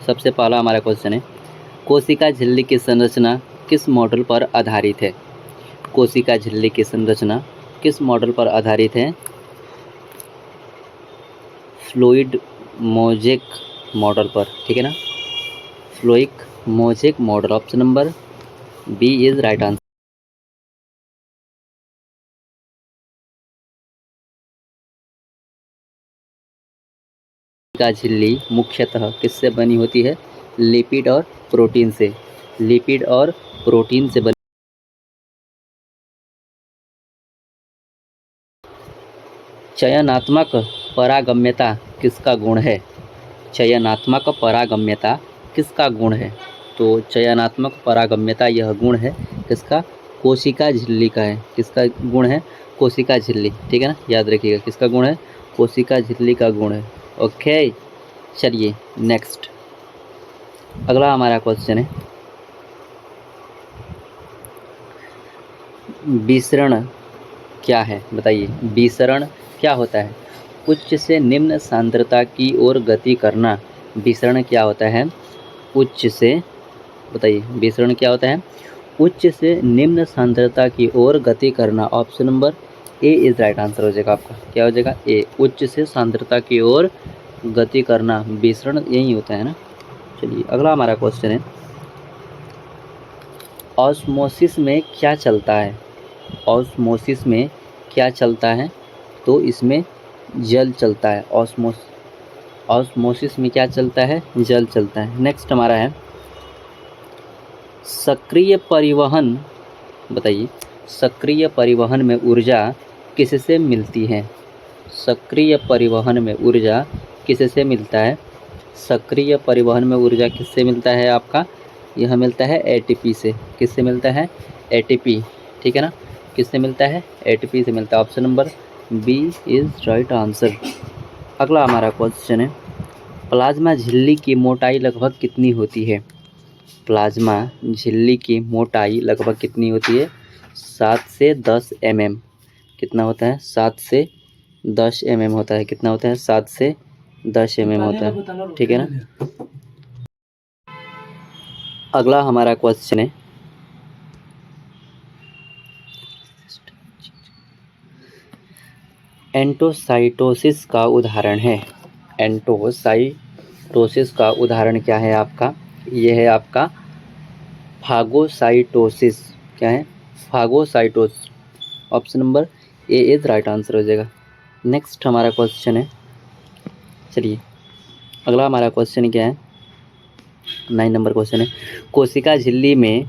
सबसे पहला हमारा क्वेश्चन है, कोशिका झिल्ली की संरचना किस मॉडल पर आधारित है? कोशिका झिल्ली की संरचना किस मॉडल पर आधारित है? फ्लूइड मोज़ेक मॉडल पर, ठीक है ना, fluid mosaic model. Option number B is right answer. कोशिका झिल्ली मुख्यतः किससे बनी होती है? लिपिड और प्रोटीन से। लिपिड और प्रोटीन से बनी। चयनात्मक परागम्यता किसका गुण है? चयनात्मक परागम्यता किसका गुण है? तो चयनात्मक परागम्यता यह गुण है किसका? कोशिका झिल्ली का है। किसका गुण है? कोशिका झिल्ली, ठीक है ना, याद रखिएगा किसका गुण है? कोशिका झिल्ली का गुण है। ओके, चलिए नेक्स्ट, अगला हमारा क्वेश्चन है, विसरण क्या है? बताइए, विसरण क्या होता है? उच्च से निम्न सांद्रता की ओर गति करना विसरण क्या होता है? उच्च से, बताइए विसरण क्या होता है? उच्च से निम्न सांद्रता की ओर गति करना। Option number A is right answer हो जाएगा आपका। क्या हो जाएगा? ए, उच्च से सांद्रता की ओर गति करना विसरण यही होता है ना। चलिए अगला हमारा क्वेश्चन है, ऑस्मोसिस में क्या चलता है? ऑस्मोसिस में क्या चलता है? तो इसमें जल चलता है। ऑस्मोसिस में क्या चलता है? जल चलता है। नेक्स्ट हमारा है, सक्रिय परिवहन, बताइए सक्रिय परिवहन में ऊर्जा किससे मिलती है? सक्रिय परिवहन में ऊर्जा किससे मिलता है? सक्रिय परिवहन में ऊर्जा किससे मिलता है आपका? यह मिलता है एटीपी से। किससे मिलता है? एटीपी, ठीक है ना, किससे मिलता है? एटीपी से मिलता है। Option number B is right answer. अगला हमारा क्वेश्चन है, प्लाज्मा झिल्ली की मोटाई लगभग कितनी होती है? प्लाज्मा झिल्ली की मोटाई लगभग कितनी होती है? 7 से 10 mm। कितना होता है? 7 से 10 mm होता है। कितना होता है? 7 से 10 mm होता है, ठीक है ना। अगला हमारा क्वेश्चन है, एंटोसाइटोसिस का उदाहरण है। एंटोसाइटोसिस का उदाहरण क्या है आपका? यह है आपका फागोसाइटोसिस। क्या है? Phagocytosis. Option number A is right answer हो जाएगा। नेक्स्ट हमारा क्वेश्चन है, चलिए अगला हमारा क्वेश्चन क्या है? 9 नंबर क्वेश्चन है, कोशिका झिल्ली में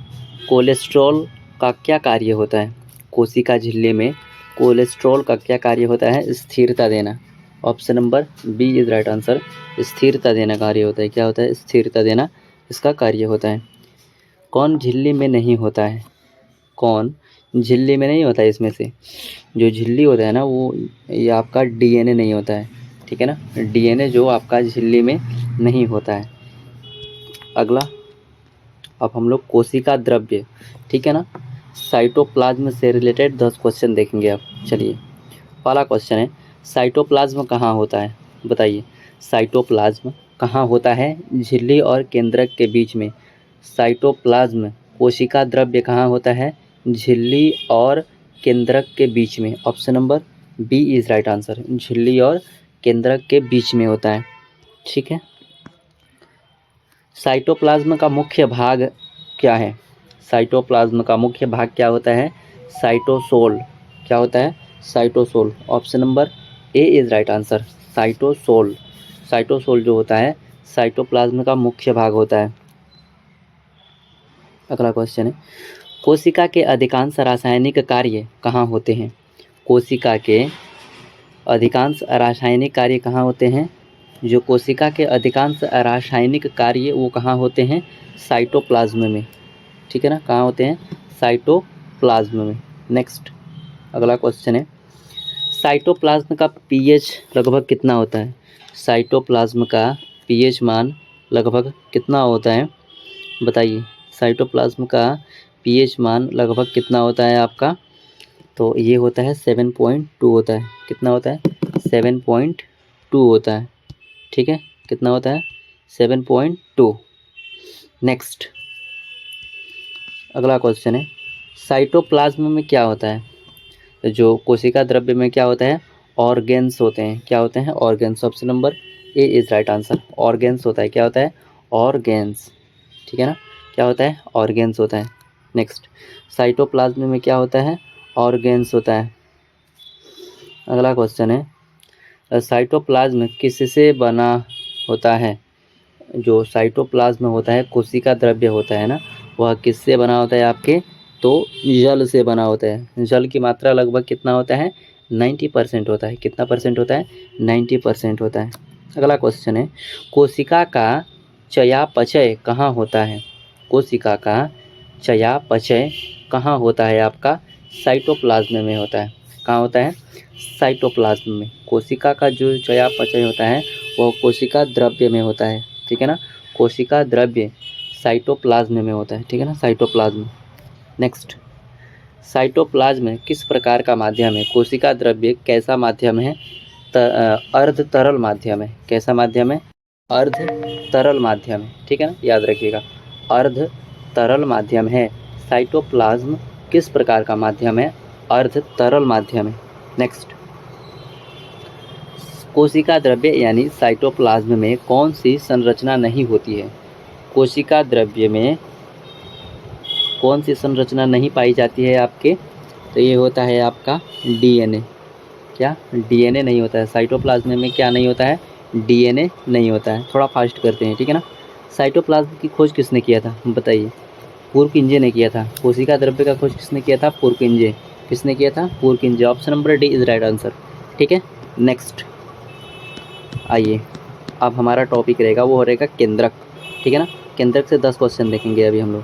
कोलेस्ट्रॉल का क्या कार्य होता है? कोशिका झिल्ली में कोलेस्ट्रॉल का क्या कार्य होता है? स्थिरता देना। Option number B is right answer. स्थिरता देना कार्य होता है। क्या होता है? स्थिरता देना इसका कार्य होता है। कौन झिल्ली में नहीं होता है? कौन झिल्ली में नहीं होता है? इसमें से जो झिल्ली होता है ना, वो ये आपका डीएनए नहीं होता है, ठीक है ना, डीएनए जो आपका झिल्ली में नहीं होता है। अगला, अब हम लोग कोशिका द्रव्य, ठीक है ना, साइटोप्लाज्म से रिलेटेड 10 क्वेश्चन देखेंगे अब। चलिए पहला क्वेश्चन है, साइटोप्लाज्म कहाँ होता है? बताइए साइटोप्लाज्म कहाँ होता है? झिल्ली और केंद्रक के बीच में। साइटोप्लाज्म कोशिका द्रव्य कहाँ होता है? झिल्ली और केंद्रक के बीच में। Option number B is right answer. झिल्ली और केंद्रक के बीच में होता है, ठीक है। साइटोप्लाज्म का मुख्य भाग क्या है? साइटोप्लाज्म का मुख्य भाग क्या होता है? साइटोसोल। क्या होता है? Cytosol. Option number A is right answer. Cytosol. Cytosol जो होता है साइटोप्लाज्म का मुख्य भाग होता है। अगला क्वेश्चन है, कोशिका के अधिकांश रासायनिक कार्य कहाँ होते हैं? कोशिका के अधिकांश रासायनिक कार्य कहाँ होते हैं? जो कोशिका के अधिकांश रासायनिक कार्य वो कहाँ होते हैं? साइटोप्लाज्म में, ठीक है ना, कहाँ होते हैं? साइटोप्लाज्म में। नेक्स्ट अगला क्वेश्चन है, साइटोप्लाज्म का पीएच लगभग कितना होता है? साइटोप्लाज्म का पीएच मान लगभग कितना होता है? बताइए साइटोप्लाज्म का पीएच मान लगभग कितना होता है आपका? तो ये होता है 7.2 होता है। कितना होता है? 7.2 होता है, ठीक है। कितना होता है? 7.2। नेक्स्ट अगला क्वेश्चन है, साइटोप्लाज्म में क्या होता है? तो जो कोशिका द्रव्य में क्या होता है? ऑर्गेन्स होते हैं। क्या होते हैं? Organs. Option number A is right answer. Organs होता है। क्या होता है? ऑर्गेन्स। ठीक है ना? क्या होता है? ऑर्गेन्स होता है। नेक्स्ट, साइटोप्लाज्म में क्या होता है? ऑर्गेन्स होता है। अगला क्वेश्चन है, साइटोप्लाज्म किससे बना होता है? जो साइटोप्लाज्म होता है, कोशिका द्रव्य होता है ना, वह किससे बना होता है आपके? तो जल से बना होता है। जल की मात्रा लगभग कितना होता है? 90% होता है। कितना परसेंट होता है? 90% होता है। अगला क्वेश्चन है, कोशिका का चयापचय कहाँ होता है? कोशिका का चयापचय कहाँ होता है आपका? साइटोप्लाज्म में होता है। कहाँ होता है? साइटोप्लाज्म में। कोशिका का जो चयापचय होता है वो कोशिका द्रव्य में होता है। ठीक है ना? कोशिका द्रव्य साइटोप्लाज्म में होता है। ठीक है ना? साइटोप्लाज्म। नेक्स्ट, साइटोप्लाज्म किस प्रकार का माध्यम है? कोशिका द्रव्य कैसा माध्यम है? अर्ध तरल माध्यम है। कैसा माध्यम है? अर्ध तरल माध्यम है। ठीक है ना? याद रखिएगा, अर्ध तरल माध्यम है। साइटोप्लाज्म किस प्रकार का माध्यम है? अर्ध तरल माध्यम है। नेक्स्ट, कोशिका द्रव्य यानी साइटोप्लाज्म में कौन सी संरचना नहीं होती है? कोशिका द्रव्य में कौन सी संरचना नहीं पाई जाती है आपके? तो ये होता है आपका डीएनए। क्या? डीएनए नहीं होता है। साइटोप्लाज्म में क्या नहीं होता है? डीएनए नहीं होता है। थोड़ा फास्ट करते हैं, ठीक है ना? साइटोप्लाज्म की खोज किसने किया था? बताइए। पुरकिंजे ने किया था। कोशिका द्रव्य का खोज किसने किया था? पुरकिंजे। किसने किया था? पुरकिंजे। Option number D is right answer. ठीक है। नेक्स्ट आइए, अब हमारा टॉपिक रहेगा वो रहेगा केंद्रक। ठीक है ना? केंद्रक से 10 क्वेश्चन देखेंगे अभी हम लोग।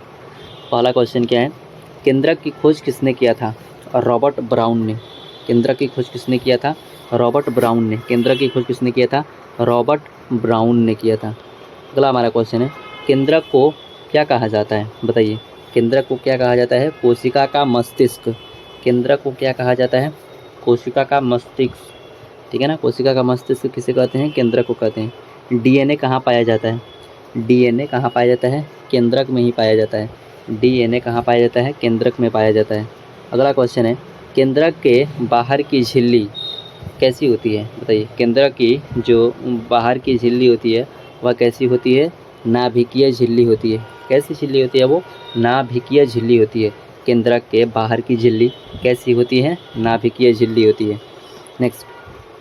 पहला क्वेश्चन क्या है? केंद्रक की खोज किसने किया था? रॉबर्ट ब्राउन ने। केंद्रक की खोज किसने किया था? रॉबर्ट ब्राउन ने। केंद्रक की खोज किसने किया था? रॉबर्ट ब्राउन ने किया था। अगला हमारा क्वेश्चन है, केंद्रक को क्या कहा जाता है? बताइए। केंद्रक को क्या कहा जाता है? कोशिका का मस्तिष्क। केंद्रक को क्या कहा जाता है? कोशिका का मस्तिष्क। ठीक है ना? कोशिका का मस्तिष्क किसे कहते हैं? केंद्रक को कहते हैं। डीएनए कहाँ पाया जाता है? डीएनए कहाँ पाया जाता है? केंद्रक में ही पाया जाता है। डीएनए कहाँ पाया जाता है? केंद्रक में पाया जाता है। अगला क्वेश्चन है, केंद्रक के बाहर की झिल्ली कैसी होती है? बताइए। केंद्रक की जो बाहर की झिल्ली होती है वह कैसी होती है? नाभिकीय झिल्ली होती है। कैसी झिल्ली होती है वो? नाभिकीय झिल्ली होती है। केंद्रक के बाहर की झिल्ली कैसी होती है? नाभिकीय झिल्ली होती है। नेक्स्ट,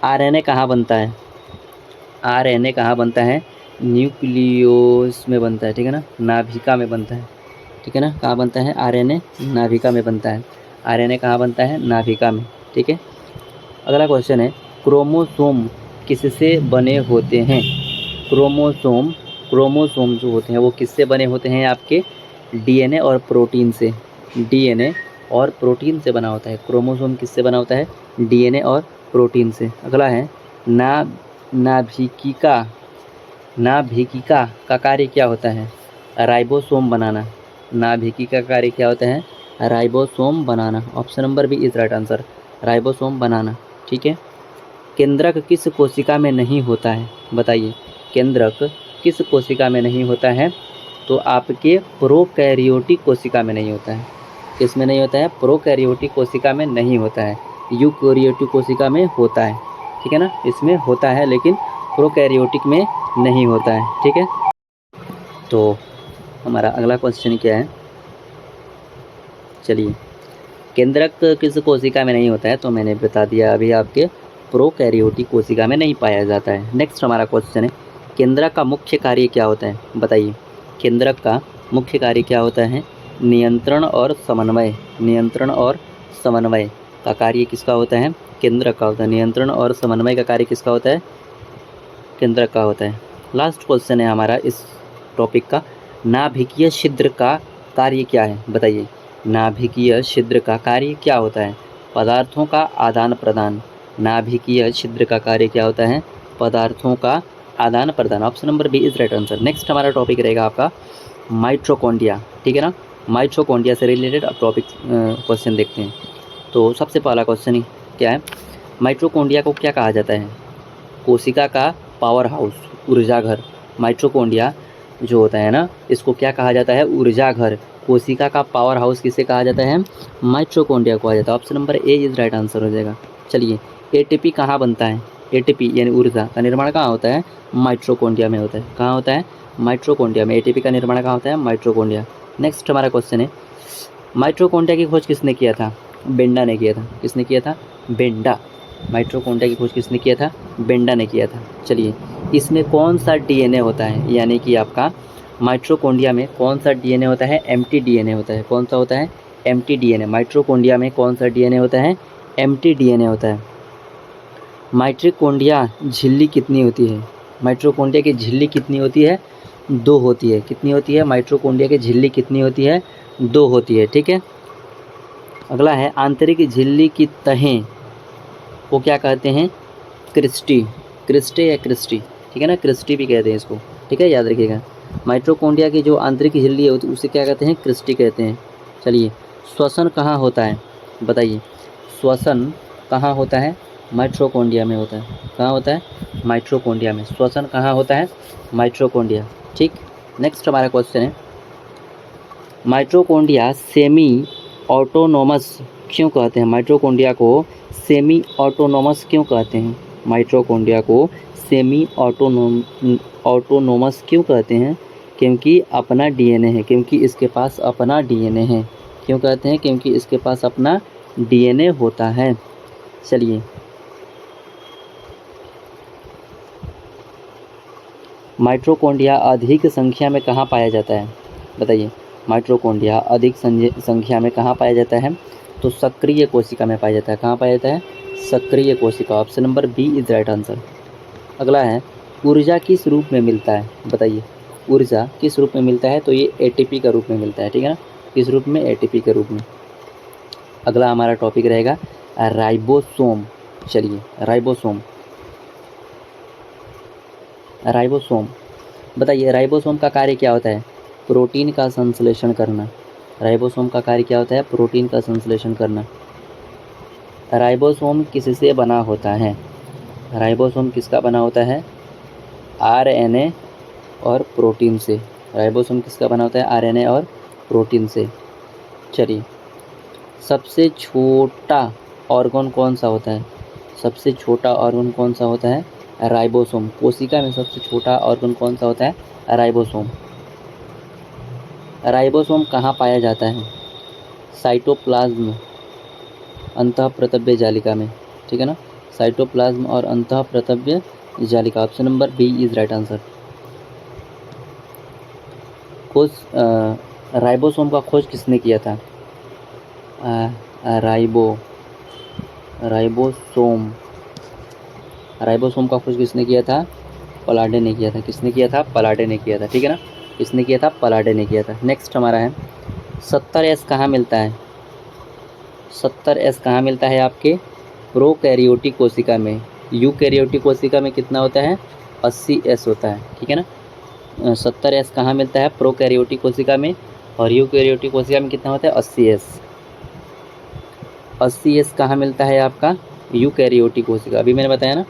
आरएनए कहाँ बनता है? आरएनए कहाँ बनता है? न्यूक्लियोस में बनता है। ठीक है ना? नाभिका में बनता है। ठीक है ना? कहाँ बनता है? आरएनए नाभिका में बनता है। आरएनए कहाँ बनता है? नाभिका में। ठीक है। अगला क्वेश्चन है, क्रोमोसोम किससे बने होते हैं? क्रोमोसोम क्रोमोसोम जो होते हैं वो किससे बने होते हैं आपके? डीएनए और प्रोटीन से। डीएनए और प्रोटीन से बना होता है। क्रोमोसोम किससे बना होता है? डीएनए और प्रोटीन से। अगला है, नाभिकिका नाभिकिका का कार्य क्या होता है? राइबोसोम बनाना। नाभिकिका का कार्य क्या होता है? राइबोसोम बनाना। Option number B is right answer. Ribosome बनाना। ठीक है। केंद्रक किस कोशिका में नहीं होता है? बताइए। केंद्रक किस कोशिका में नहीं होता है? तो आपके प्रोकैरियोटिक कोशिका में नहीं होता है। किस में नहीं होता है? प्रोकैरियोटिक कोशिका में नहीं होता है। यूकैरियोटिक कोशिका में होता है। ठीक है ना? इसमें होता है लेकिन प्रोकैरियोटिक में नहीं होता है। ठीक है। तो हमारा अगला क्वेश्चन क्या है? चलिए, केंद्रक किस कोशिका में नहीं होता है? तो मैंने बता दिया अभी, आपके प्रोकैरियोटिक कोशिका में नहीं पाया जाता है। नेक्स्ट हमारा क्वेश्चन है, केंद्रक का मुख्य कार्य क्या होता है? बताइए। केंद्रक का मुख्य कार्य क्या होता है? नियंत्रण और समन्वय। नियंत्रण और समन्वय का कार्य किसका होता है? केंद्रक का होता है। नियंत्रण और समन्वय का कार्य किसका होता है? केंद्रक का होता है। लास्ट क्वेश्चन है हमारा इस टॉपिक का, नाभिकीय छिद्र का कार्य क्या है? बताइए। नाभिकीय छिद्र का कार्य क्या होता है? पदार्थों का आदान प्रदान। नाभिकीय छिद्र का कार्य क्या होता है? पदार्थों का आदान प्रदान। Option number B is right answer. Next हमारा टॉपिक रहेगा आपका माइटोकॉन्ड्रिया। ठीक है ना? माइटोकॉन्ड्रिया से रिलेटेड अब टॉपिक क्वेश्चन देखते हैं। तो सबसे पहला क्वेश्चन क्या है? माइटोकॉन्ड्रिया को क्या कहा जाता है? कोशिका का पावर हाउस, ऊर्जा घर। माइटोकॉन्ड्रिया जो होता है ना, इसको क्या कहा जाता है? ऊर्जा घर। कोशिका का पावर हाउस किसे कहा जाता है? माइटोकॉन्ड्रिया कहा जाता है। Option number A is right answer हो जाएगा। चलिए, एटीपी कहाँ बनता है? एटीपी यानी ऊर्जा का निर्माण कहाँ होता है? माइटोकॉन्ड्रिया में होता है। कहाँ होता है? माइटोकॉन्ड्रिया में। एटीपी का निर्माण कहाँ होता है? माइटोकॉन्ड्रिया। नेक्स्ट हमारा क्वेश्चन है, माइटोकॉन्ड्रिया की खोज किसने किया था? बेंडा ने किया था। किसने किया था? बेंडा। माइटोकॉन्ड्रिया की खोज किसने किया था? बेंडा ने किया था। चलिए, इसमें कौन सा डीएनए होता है? यानी कि आपका माइटोकॉन्ड्रिया में कौन सा डीएनए होता है? एम्प्टी डीएनए होता है। कौन सा होता है? Empty DNA. माइटोकॉन्ड्रिया में कौन सा डीएनए होता है? एम्प्टी डीएनए होता है। माइटोकॉन्ड्रिया झिल्ली कितनी होती है? माइटोकॉन्ड्रिया की झिल्ली कितनी होती है? 2 होती है। कितनी होती है? माइटोकॉन्ड्रिया की झिल्ली कितनी होती है? 2 होती है। ठीक है। अगला है, आंतरिक झिल्ली की तहें को क्या कहते हैं? क्रिस्टी। क्रिस्टे या क्रिस्टी, ठीक है ना, क्रिस्टी भी कहते हैं इसको। ठीक है, याद रखिएगा। माइटोकॉन्ड्रिया की जो आंतरिक झिल्ली है उसे क्या कहते हैं? क्रिस्टी कहते हैं। चलिए, श्वसन कहाँ होता है? बताइए, श्वसन कहाँ होता है? माइटोकॉन्ड्रिया में होता है। कहाँ होता है? माइटोकॉन्ड्रिया में। श्वसन कहाँ होता है? माइटोकॉन्ड्रिया। ठीक। नेक्स्ट हमारा क्वेश्चन है, माइटोकॉन्ड्रिया सेमी ऑटोनोमस क्यों कहते हैं? माइटोकॉन्ड्रिया को सेमी ऑटोनोमस क्यों कहते हैं? माइटोकॉन्ड्रिया को सेमी ऑटोनोमस क्यों कहते हैं? क्योंकि अपना डीएनए है। क्योंकि इसके पास अपना डीएनए है। क्यों कहते हैं? क्योंकि इसके पास अपना डीएनए होता है। चलिए, माइटोकॉन्ड्रिया अधिक संख्या में कहाँ पाया जाता है? बताइए, माइटोकॉन्ड्रिया अधिक संख्या में कहाँ पाया जाता है? तो सक्रिय कोशिका में पाया जाता है। कहाँ पाया जाता है? सक्रिय कोशिका। Option number B is right answer. अगला है, ऊर्जा किस रूप में मिलता है? बताइए, ऊर्जा किस रूप में मिलता है? तो ये एटीपी का रूप में मिलता है। ठीक है ना, किस रूप में? एटीपी के रूप में। अगला हमारा टॉपिक रहेगा राइबोसोम। चलिए, राइबोसोम। राइबोसोम, बताइए, राइबोसोम का कार्य क्या होता है? प्रोटीन का संश्लेषण करना। राइबोसोम का कार्य क्या होता है? प्रोटीन का संश्लेषण करना। राइबोसोम किससे बना होता है? राइबोसोम किसका बना होता है? आरएनए और प्रोटीन से। राइबोसोम किसका बना होता है? आरएनए और प्रोटीन से। चलिए, सबसे छोटा ऑर्गन कौन सा होता है? सबसे छोटा ऑर्गन कौन सा होता है? राइबोसोम। कोशिका में सबसे छोटा ऑर्गन कौन सा होता है? राइबोसोम। राइबोसोम कहाँ पाया जाता है? साइटोप्लाज्म, अंतःप्रतव्य जालिका में। ठीक है ना, साइटोप्लाज्म और अंतःप्रतव्य जालिका। Option number B is right answer. खोज राइबोसोम का खोज किसने किया था? राइबोसोम का खोज किसने किया था? पलाडे ने किया था। किसने किया था? पलाडे ने किया था। ठीक है ना, किसने किया था? पलाडे ने किया था। नेक्स्ट हमारा है, 70S कहाँ मिलता है? 70S कहाँ मिलता है? आपके प्रोकैरियोटिक कोशिका में। यूकैरियोटिक कोशिका में कितना होता है? 80S होता है। ठीक है ना, 70S कहाँ मिलता है? प्रोकैरियोटिक कोशिका में। और यूकैरियोटिक कोशिका में कितना होता है? 80S। 80S कहाँ मिलता है? आपका यूकैरियोटिक कोशिका। अभी मैंने बताया ना,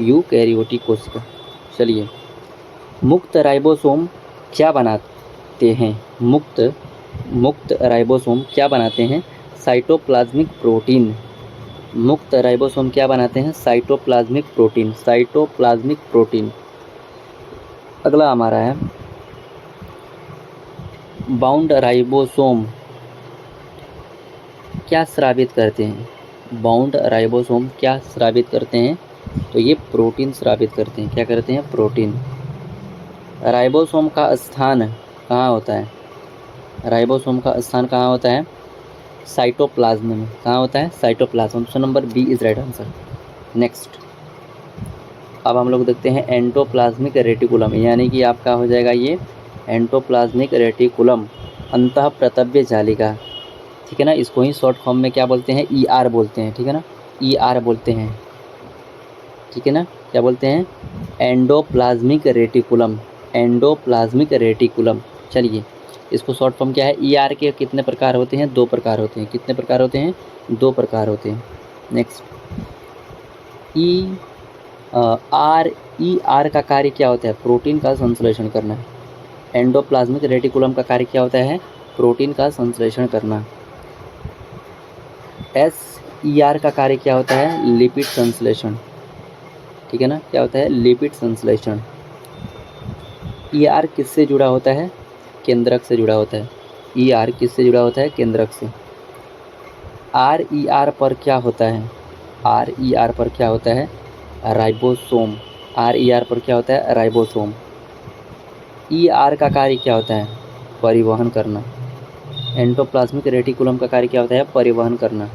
यूकैरियोटिक कोशिका। चलिए, मुक्त राइबोसोम क्या बनाते हैं? मुक्त राइबोसोम क्या बनाते हैं? Cytoplasmic protein. मुक्त राइबोसोम क्या बनाते हैं? Cytoplasmic protein. Cytoplasmic protein. अगला हमारा है, बाउंड राइबोसोम क्या स्रावित करते हैं? बाउंड राइबोसोम क्या स्रावित करते हैं? तो ये प्रोटीन स्रावित करते हैं। क्या करते हैं? प्रोटीन। राइबोसोम का स्थान कहाँ होता है? राइबोसोम का स्थान कहाँ होता है? साइटोप्लाज्म में। कहाँ होता है? Cytoplasm. Option number B is right answer. Next, अब हम लोग देखते हैं एंडोप्लाज्मिक रेटिकुलम, यानी कि आपका हो जाएगा ये एंडोप्लाज्मिक रेटिकुलम, अंतःप्रतव्य जालिका। ठीक है ना, इसको ही शॉर्ट फॉर्म में क्या बोलते हैं? ER बोलते हैं। ठीक है ना, ER बोलते हैं। ठीक है ना, क्या बोलते हैं? Endoplasmic reticulum. Endoplasmic reticulum. चलिए, इसको शॉर्ट फॉर्म क्या है? ER के कितने प्रकार होते हैं? 2 प्रकार होते हैं। कितने प्रकार होते हैं? 2 प्रकार होते हैं। नेक्स्ट, RER का कार्य क्या होता है? प्रोटीन का संश्लेषण करना। एंडोप्लाज्मिक रेटिकुलम का कार्य क्या होता है? प्रोटीन का संश्लेषण करना। SER का कार्य क्या होता है? लिपिड संश्लेषण, ठीक है ना, क्या होता है? लिपिड संश्लेषण। ER किससे जुड़ा होता है? केंद्रक से जुड़ा होता है। ER किससे जुड़ा होता है? केंद्रक से। RER पर क्या होता है? RER पर क्या होता है? राइबोसोम। RER पर क्या होता है? राइबोसोम। ER का कार्य क्या होता है? परिवहन करना। एंडोप्लाज्मिक रेटिकुलम का कार्य क्या होता है? परिवहन करना।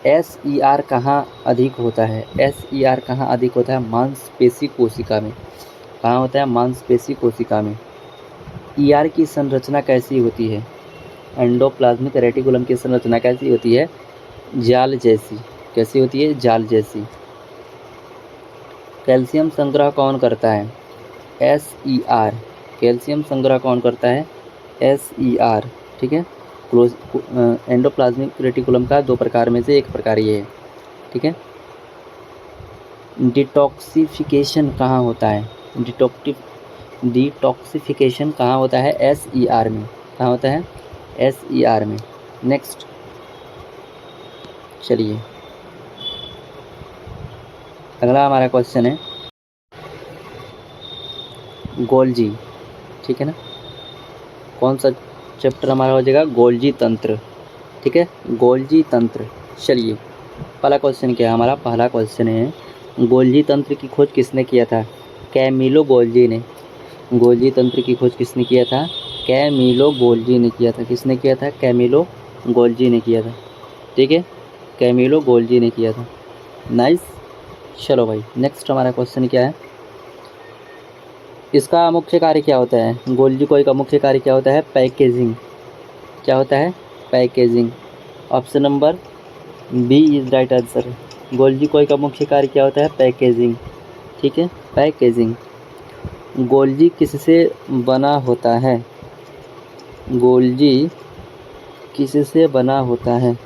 SER कहाँ अधिक होता है? SER कहाँ अधिक होता है? मांसपेशी कोशिका में। कहाँ होता है? मांसपेशी कोशिका में। ER की संरचना कैसी होती है? एंडोप्लाज्मिक रेटिकुलम की संरचना कैसी होती है? जाल जैसी। कैसी होती है? जाल जैसी। कैल्शियम संग्रह कौन करता है? SER। कैल्शियम संग्रह कौन करता है? SER, ठीक है। क्लोज एंडोप्लाज्मिक रेटिकुलम का दो प्रकार में से एक प्रकार ये है, ठीक है। डिटॉक्सिफिकेशन कहाँ होता है? डिटॉक्सिफिकेशन कहाँ होता है? SER में। कहाँ होता है? SER में। नेक्स्ट चलिए, अगला हमारा क्वेश्चन है गोल्जी, ठीक है ना। कौन सा चैप्टर हमारा हो जाएगा? गोल्जी तंत्र, ठीक है। गोल्जी तंत्र। चलिए, पहला क्वेश्चन क्या है हमारा? पहला क्वेश्चन है गोल्जी तंत्र की खोज किसने किया था? कैमिलो गोल्जी ने। गोल्जी तंत्र की खोज किसने किया था? कैमिलो गोल्जी ने किया था। किसने किया था? कैमिलो गोल्जी ने किया था, ठीक है। कैमिलो गोल्जी ने किया था। नाइस। चलो भाई, नेक्स्ट हमारा क्वेश्चन क्या है? इसका मुख्य कार्य क्या होता है? गोल्जी कोई का मुख्य कार्य क्या होता है? पैकेजिंग। क्या होता है? Packaging. Option number B is right answer. Golgi कोई का मुख्य कार्य क्या होता है? पैकेजिंग, ठीक है, पैकेजिंग। गोल्जी किससे बना होता है? गोल्जी किससे बना होता है?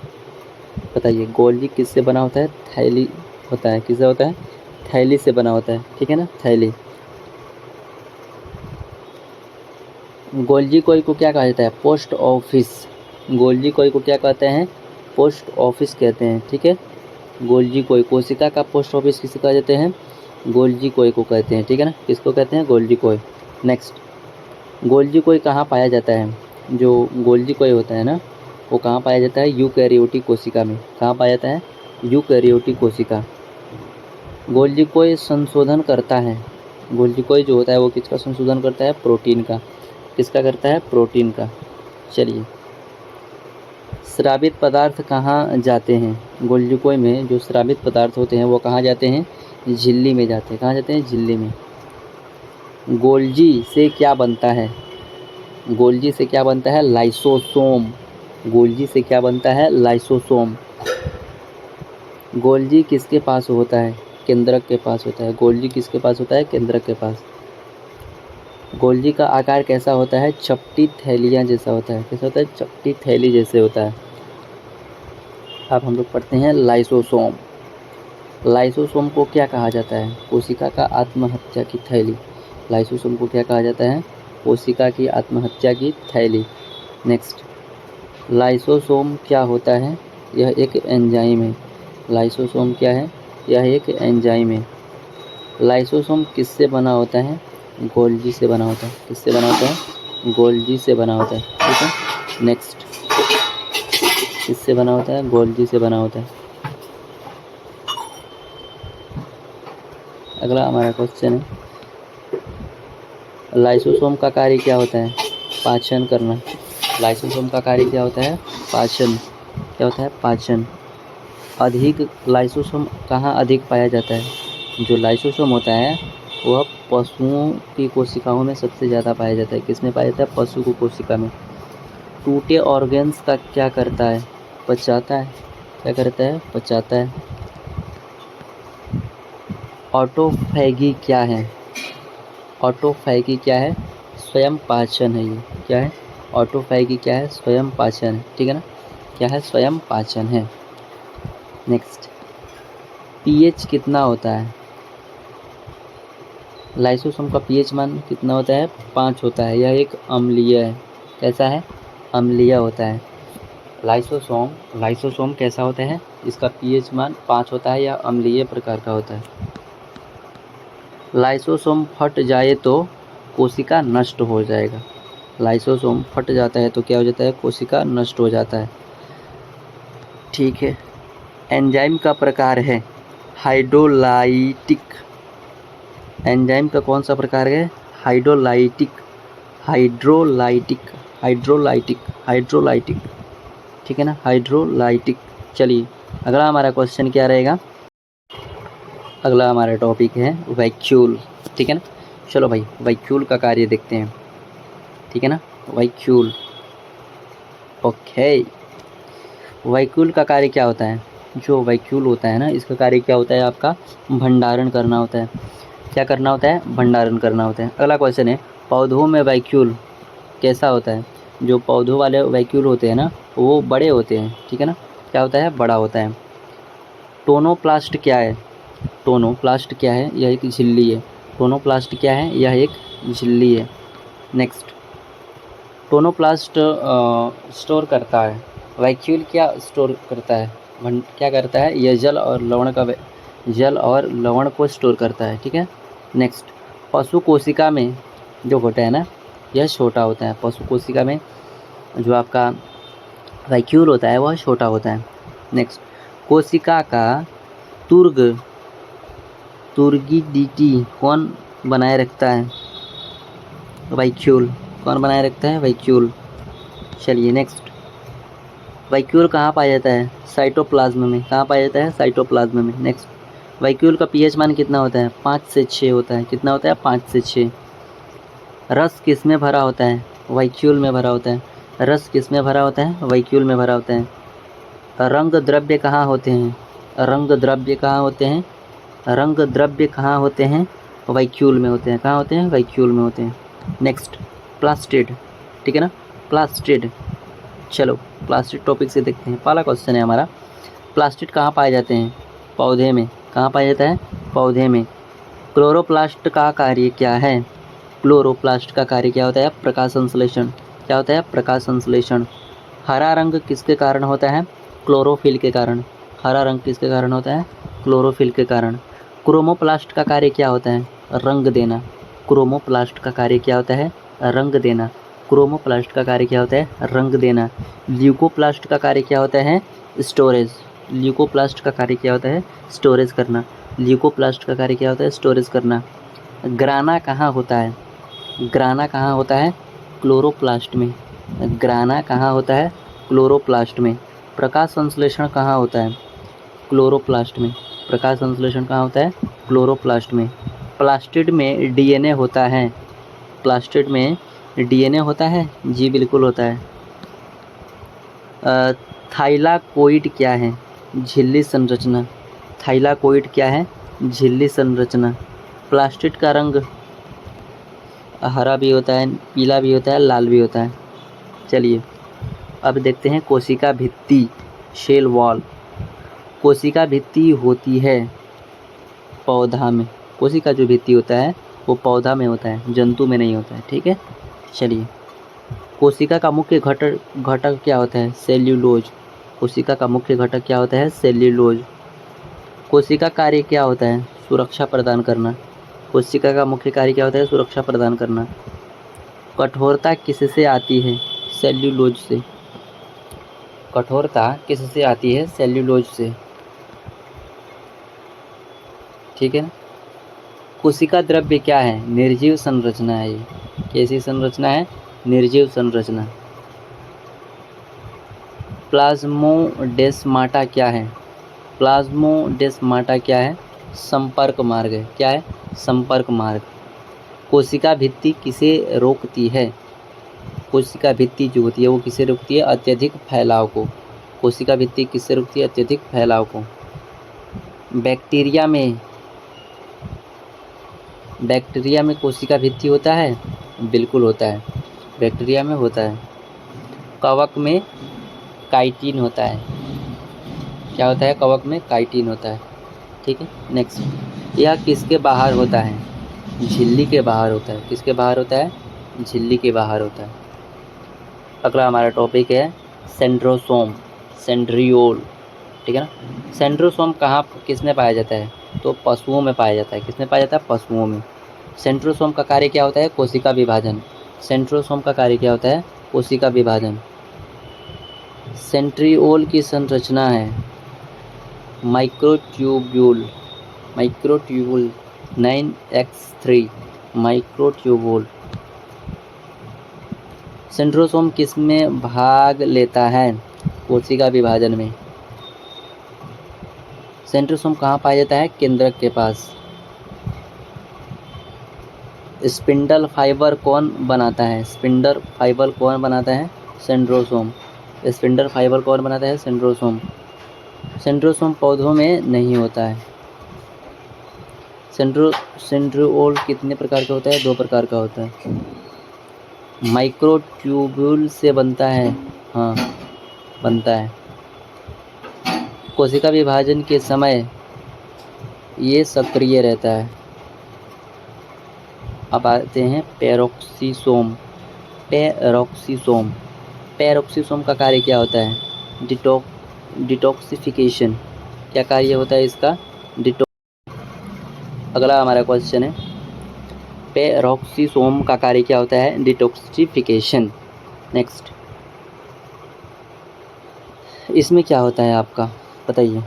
बताइए, गोल्जी किससे बना होता है? थैली होता है। किससे होता है? थैली से बना होता है, ठीक है ना, थैली। गोल्जी कोई को क्या कहा जाता है? Post office. गोल्जी कोई को क्या कहते हैं? पोस्ट ऑफिस कहते हैं, ठीक है। गोल्जी कोई, कोशिका का पोस्ट ऑफिस किसे कहा जाते हैं? गोल्जी कोई को कहते हैं, ठीक है ना। किसको कहते हैं? गोल्जी कोई। नेक्स्ट, गोल्जी कोई कहाँ पाया जाता है? जो गोल्जी कोई होता है ना, वो कहाँ पाया जाता है? यूकैरियोटिक कोशिका में। कहाँ पाया जाता है? यूकैरियोटिक कोशिका। गोल्जी कोई संशोधन करता है। गोल्जी कोई जो होता है वो किसका संशोधन करता है? प्रोटीन का। किसका करता है? प्रोटीन का। चलिए, स्रावित पदार्थ कहाँ जाते हैं? गोल्जी कोई में जो स्रावित पदार्थ होते हैं वो कहाँ जाते हैं? झिल्ली में जाते हैं। कहाँ जाते हैं? झिल्ली में। गोल्जी से क्या बनता है? गोल्जी से क्या बनता है? लाइसोसोम। गोल्जी से क्या बनता है? लाइसोसोम। गोल्जी किसके पास होता है? केंद्रक के पास होता है। गोल्जी किसके पास होता है? केंद्रक के पास। गोल्जी का आकार कैसा होता है? चपटी थैलियाँ जैसा होता है। कैसा होता है? चपटी थैली जैसे होता है। अब हम लोग पढ़ते हैं लाइसोसोम। लाइसोसोम को क्या कहा जाता है? कोशिका का आत्महत्या की थैली। लाइसोसोम को क्या कहा जाता है? कोशिका की आत्महत्या की थैली। नेक्स्ट, लाइसोसोम क्या होता है? यह एक एंजाइम है। लाइसोसोम क्या है? यह एक एंजाइम है। लाइसोसोम किससे बना होता है? गोल्जी से बना होता है। किससे बना होता है? गोल्जी से बना होता है, ठीक है। नेक्स्ट, किससे बना होता है? गोल्जी से बना होता है। अगला हमारा क्वेश्चन है, लाइसोसोम का कार्य क्या होता है? पाचन करना। लाइसोसोम का कार्य क्या होता है? पाचन। क्या होता है? पाचन। अधिक लाइसोसोम कहाँ अधिक पाया जाता है? जो लाइसोसोम होता है वह पशुओं की कोशिकाओं में सबसे ज़्यादा पाया जाता है। किसमें पाया जाता है? पशु को कोशिका में। टूटे ऑर्गन्स का क्या करता है? पचाता है। क्या करता है? पचाता है। ऑटोफैगी क्या है? ऑटोफैगी क्या है? स्वयं पाचन है ये। क्या है? ऑटोफैगी क्या है? स्वयं पाचन है, ठीक है ना। क्या है? स्वयं पाचन है। नेक्स्ट, पीएच कितना होता है? लाइसोसोम का पीएच मान कितना होता है? 5 होता है। यह एक अम्लीय है। कैसा है? अम्लीय होता है। लाइसोसोम कैसा होता है? इसका पीएच मान 5 होता है या अम्लीय प्रकार का होता है। लाइसोसोम फट जाए तो कोशिका नष्ट हो जाएगा। लाइसोसोम फट जाता है तो क्या हो जाता है? कोशिका नष्ट हो जाता है। ठीक है। एंजाइम का प्रकार है हाइड्रोलाइटिक। एंजाइम का कौन सा प्रकार है? हाइड्रोलाइटिक। ठीक है ना, हाइड्रोलाइटिक। चलिए अगला हमारा क्वेश्चन क्या रहेगा? अगला हमारा टॉपिक है वैक्यूल। ठीक है ना, चलो भाई वैक्यूल का कार्य देखते हैं। ठीक है ना, वैक्यूल। ओके, वैक्यूल का कार्य क्या होता है? जो वैक्यूल होता है ना, इसका कार्य क्या होता है? आपका भंडारण करना होता है। क्या करना होता है? भंडारण करना होता है। अगला क्वेश्चन है पौधों में वैक्यूल कैसा होता है? जो पौधों वाले वैक्यूल होते हैं ना, वो बड़े होते हैं। ठीक है ना, क्या होता है? बड़ा होता है। टोनोप्लास्ट क्या है? टोनोप्लास्ट क्या है? यह एक झिल्ली है। टोनोप्लास्ट क्या है? यह एक झिल्ली है। नेक्स्ट, टोनोप्लास्ट स्टोर करता है। वैक्यूल क्या स्टोर करता है? क्या करता है? यह जल और लवण को स्टोर करता है। ठीक है। नेक्स्ट, पशु कोशिका में जो होता है ना, यह छोटा होता है। पशु कोशिका में जो आपका वैक्यूल होता है वह छोटा होता है। नेक्स्ट, कोशिका का तुर्गिडिटी कौन बनाए रखता है? वैक्यूल। कौन बनाए रखता है? वैक्यूल। चलिए नेक्स्ट, वैक्यूल कहाँ पाया जाता है? साइटोप्लाज्म में। कहाँ पाया जाता है? साइटोप्लाज्म में। नेक्स्ट, वैक्यूल का पीएच मान कितना होता है? 5 से 6 होता है। कितना होता है? 5 से 6। रस किस में भरा होता है? वैक्यूल में भरा होता है। रस किस में भरा होता है? वैक्यूल में भरा होता है। रंग द्रव्य कहाँ होते हैं? रंग द्रव्य कहाँ होते हैं? रंग द्रव्य कहाँ होते हैं? वैक्यूल में होते हैं। कहाँ होते हैं? वैक्यूल में होते हैं। Next, plastid. ठीक है ना, प्लास्टिड। चलो प्लास्टिड टॉपिक से देखते हैं। पहला क्वेश्चन है हमारा, प्लास्टिड कहाँ पाए जाते हैं? पौधे में। कहाँ पाया जाता है? पौधे में। क्लोरोप्लास्ट का कार्य क्या है? क्लोरोप्लास्ट का कार्य क्या होता है? प्रकाश संश्लेषण। क्या होता है? प्रकाश संश्लेषण। हरा रंग किसके कारण होता है? क्लोरोफिल के कारण। हरा रंग किसके कारण होता है? क्लोरोफिल के कारण। क्रोमोप्लास्ट का कार्य क्या होता है? रंग देना। क्रोमोप्लास्ट का कार्य क्या होता है? रंग देना। क्रोमोप्लास्ट का कार्य क्या होता है? रंग देना। ल्यूकोप्लास्ट का कार्य क्या होता है? स्टोरेज। ल्यूकोप्लास्ट का कार्य क्या होता है? स्टोरेज करना। ल्यूकोप्लास्ट का कार्य क्या होता है? स्टोरेज करना। ग्राना कहाँ होता है? ग्राना कहाँ होता है? क्लोरोप्लास्ट में। ग्राना कहाँ होता है? क्लोरोप्लास्ट में। प्रकाश संश्लेषण कहाँ होता है? क्लोरोप्लास्ट में। प्रकाश संश्लेषण कहाँ होता है? क्लोरोप्लास्ट में। प्लास्टिड में डीएनए होता है। प्लास्टिड में डीएनए होता है? जी बिल्कुल होता है। थाइलाकोइड क्या है? झिल्ली संरचना। थाइलाकोइड क्या है? झिल्ली संरचना। प्लास्टिड का रंग हरा भी होता है, पीला भी होता है, लाल भी होता है। चलिए अब देखते हैं कोशिका भित्ति, सेल वॉल। कोशिका भित्ति होती है पौधा में। कोशिका जो भित्ति होता है वो पौधा में होता है, जंतु में नहीं होता है। ठीक है। चलिए, कोशिका का मुख्य घटक क्या होता है? सेल्यूलोज। कोशिका का मुख्य घटक क्या होता है? सेल्यूलोज। कोशिका कार्य क्या होता है? सुरक्षा प्रदान करना। कोशिका का मुख्य कार्य क्या होता है? सुरक्षा प्रदान करना। कठोरता किससे आती है? सेल्यूलोज से। कठोरता किससे आती है? सेल्यूलोज से। ठीक है ना। कोशिका द्रव्य क्या है? निर्जीव संरचना है। ये कैसी संरचना है? निर्जीव संरचना। प्लाज्मोडेस्माटा क्या है? प्लाज्मोडेस्माटा क्या है? संपर्क मार्ग है। क्या है? संपर्क मार्ग। कोशिका भित्ति किसे रोकती है? कोशिका भित्ति जो होती है वो किसे रोकती है? अत्यधिक फैलाव को। कोशिका भित्ति किससे रोकती है? अत्यधिक फैलाव को। बैक्टीरिया में कोशिका भित्ति होता है? बिल्कुल होता है, बैक्टीरिया में होता है। कवक में काइटिन होता है। क्या होता है? कवक में काइटिन होता है। ठीक है। नेक्स्ट, यह किसके बाहर होता है? झिल्ली के बाहर होता है। किसके बाहर होता है? झिल्ली के बाहर होता है। अगला हमारा टॉपिक है सेंट्रोसोम, सेंट्रियोल, ठीक है ना। सेंट्रोसोम कहाँ किसमें पाया जाता है? तो पशुओं में पाया जाता है। किसमें पाया जाता है? पशुओं में। सेंट्रोसोम का कार्य क्या होता है? कोशिका विभाजन। सेंट्रोसोम का कार्य क्या होता है? कोशिका विभाजन। सेंट्रियोल की संरचना है microtubule, microtubule 9x3 microtubule. Centrosome किसमें भाग लेता है? कोशिका विभाजन में। सेंट्रोसोम कहाँ पाया जाता है? केंद्रक के पास। स्पिंडल फाइबर कौन बनाता है? स्पिंडल फाइबर कौन बनाता है? सेंट्रोसोम। स्पिंडल फाइबर कौन बनाता है? सेंट्रोसोम। सेंट्रोसोम पौधों में नहीं होता है। सेंट्रियोल कितने प्रकार का होता है? 2 प्रकार का होता है। माइक्रोट्यूब्यूल से बनता है, हाँ बनता है। कोशिका विभाजन के समय ये सक्रिय रहता है। अब आते हैं पेरोक्सीसोम। पेरोक्सीसोम, पेरोक्सीसोम का कार्य क्या होता है? डिटॉक्सिफिकेशन। क्या कार्य होता है इसका? अगला हमारा क्वेश्चन है पेरोक्सीसोम का कार्य क्या होता है? डिटॉक्सिफिकेशन। नेक्स्ट, इसमें क्या होता है आपका बताइए?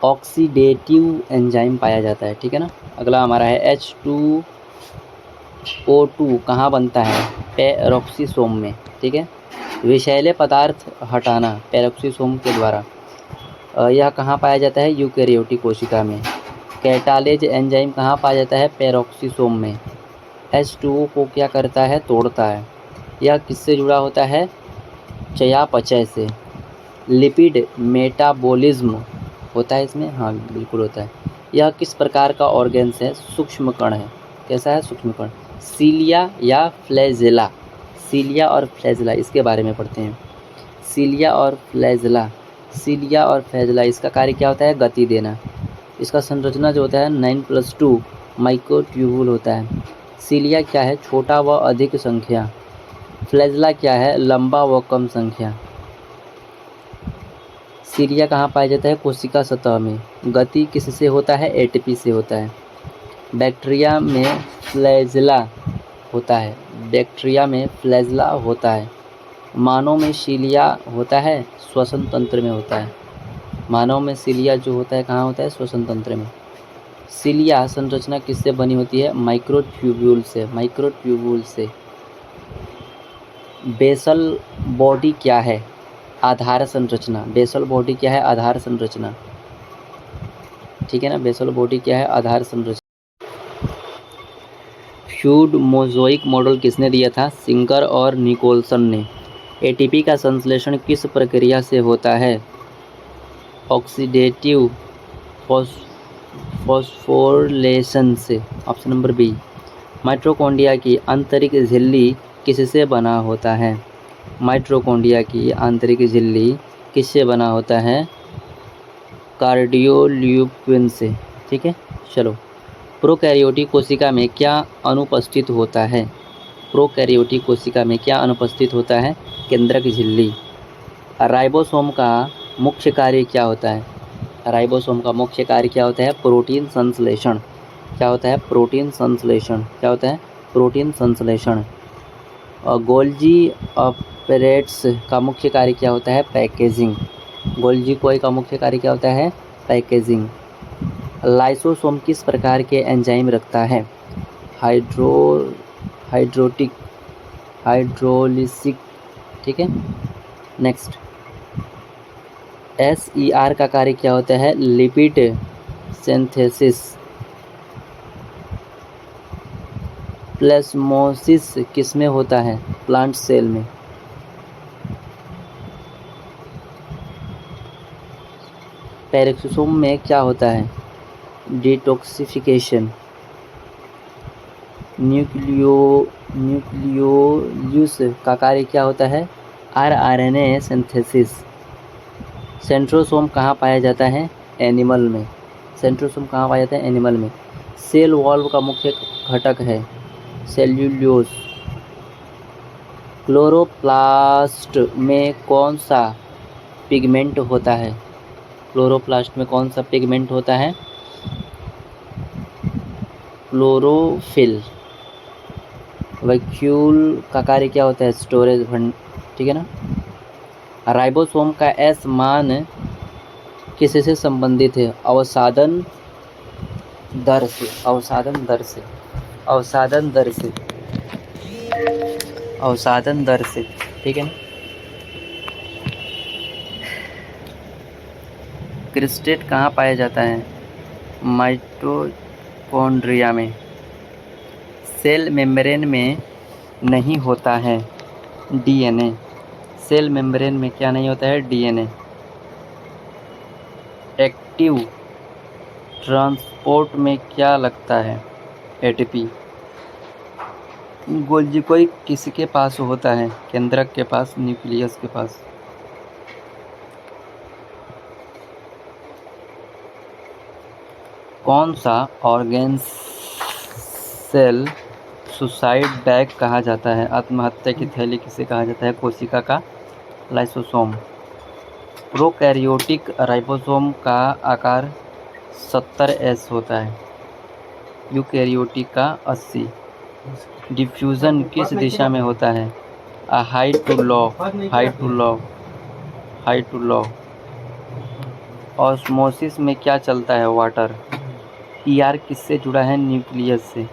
ऑक्सीडेटिव एंजाइम पाया जाता है, ठीक है ना। अगला हमारा है H2O2 कहाँ बनता है? पेरोक्सीसोम में, ठीक है। विषैले पदार्थ हटाना पेरोक्सीसोम के द्वारा, यह कहाँ पाया जाता है? यूकेरियोटिक कोशिका में। कैटालेज एंजाइम कहाँ पाया जाता है? पेरोक्सीसोम में। H2O को क्या करता है? तोड़ता है। यह किससे जुड़ा होता है? चयापचय से। लिपिड मेटाबॉलिज्म होता है इसमें, हाँ बिल्कुल होता है। यह किस प्रकार का ऑर्गेन्स है? सूक्ष्म कण है। कैसा है? सूक्ष्म कण। सीलिया या फ्लैजेला, सीलिया और फ्लैजेला इसके बारे में पढ़ते हैं। सीलिया और फ्लैजेला, सीलिया और फ्लैजेला इसका कार्य क्या होता है? गति देना। इसका संरचना जो होता है 9+2 माइक्रोट्यूबुल होता है। सीलिया क्या है? छोटा व अधिक संख्या। फ्लैजेला क्या है? लंबा व कम संख्या। सीलिया कहाँ पाया जाता है? कोशिका सतह में। गति किससे होता है? एटीपी से होता है। बैक्टीरिया में फ्लैजेला होता है, बैक्टीरिया में फ्लैजेला होता है। मानव में सीलिया होता है, श्वसन तंत्र में होता है। मानव में सीलिया जो होता है कहाँ होता है? श्वसन तंत्र में। सीलिया संरचना किससे बनी होती है? माइक्रोट्यूब्यूल से, माइक्रोट्यूब्यूल से। बेसल बॉडी क्या है? आधार संरचना। बेसल बॉडी क्या है? आधार संरचना, ठीक है ना। बेसल बॉडी क्या है? आधार संरचना। फ्यूड मोज़ोइक मॉडल किसने दिया था? सिंगर और निकोलसन ने। एटीपी का संश्लेषण किस प्रक्रिया से होता है? ऑक्सीडेटिव फॉस्फोरिलेशन से। Option number B. माइटोकॉन्ड्रिया की आंतरिक झिल्ली किससे बना होता है? माइटोकॉन्ड्रिया की आंतरिक झिल्ली किससे बना होता है? कार्डियोल्यूपिन से, ठीक है। चलो, प्रोकैरियोटिक कोशिका में क्या अनुपस्थित होता है? प्रोकैरियोटिक कोशिका में क्या अनुपस्थित होता है? केंद्रक झिल्ली। राइबोसोम का मुख्य कार्य क्या होता है? राइबोसोम का मुख्य कार्य क्या होता है? प्रोटीन संश्लेषण। क्या होता है? प्रोटीन संश्लेषण। क्या होता है? प्रोटीन संश्लेषण। और गोल्जी ऑपरेट्स का मुख्य कार्य क्या होता है? पैकेजिंग। गोल्जी कोई का मुख्य कार्य क्या होता है? पैकेजिंग। लाइसोसोम किस प्रकार के एंजाइम रखता है? हाइड्रोलिसिक, ठीक है। नेक्स्ट, SER का कार्य क्या होता है? Lipid synthesis. प्लाज्मोसिस किस में होता है? प्लांट सेल में। पेरोक्सीसोम में क्या होता है? डिटॉक्सिफिकेशन। न्यूक्लियोलस का कार्य क्या होता है? RNA synthesis. सेंट्रोसोम कहाँ पाया जाता है? एनिमल में। सेंट्रोसोम कहाँ पाया जाता है? एनिमल में। सेल वॉल का मुख्य घटक है सेल्यूलोज। क्लोरोप्लास्ट में कौन सा पिगमेंट होता है? क्लोरोप्लास्ट में कौन सा पिगमेंट होता है? क्लोरोफिल। वैक्यूल का कार्य क्या होता है? स्टोरेज ठीक है ना। राइबोसोम का एस मान किससे संबंधित है? अवसादन दर से। अवसादन दर से। अवसादन दर से। अवसादन दर से, ठीक है ना। क्रिस्टेट कहाँ पाया जाता है? माइटोकॉन्ड्रिया में। सेल मेम्ब्रेन में नहीं होता है डीएनए। सेल मेम्ब्रेन में क्या नहीं होता है? डीएनए। एक्टिव ट्रांसपोर्ट में क्या लगता है? एटीपी। गोल्जी कोई किसके पास होता है? केंद्रक के पास, न्यूक्लियस के पास। कौन सा ऑर्गेन सेल सुसाइड बैग कहा जाता है? आत्महत्या की थैली किसे कहा जाता है? कोशिका का लाइसोसोम। प्रोकैरियोटिक राइबोसोम का आकार 70S होता है, यूकैरियोटिक का 80। डिफ्यूज़न किस दिशा में होता है? High to low. High to low. High to low. Osmosis में क्या चलता है? वाटर। ईआर किससे जुड़ा है? न्यूक्लियस से।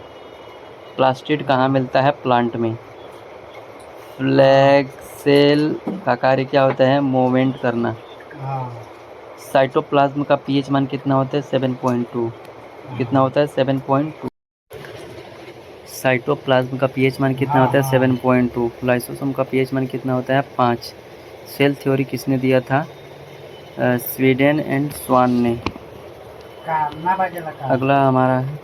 प्लास्टिड कहाँ मिलता है? प्लांट में। फ्लैग सेल का कार्य क्या होता है? मूवमेंट करना। साइटोप्लाज्म का पीएच मान कितना होता है? 7.2। कितना होता है? 7.2। साइटोप्लाज्म का पीएच मान कितना होता है? 7.2। लाइसोसोम का पीएच मान कितना होता है? 5। सेल थ्योरी किसने दिया था? स्वीडन एंड स्वान ने। अगला हमारा है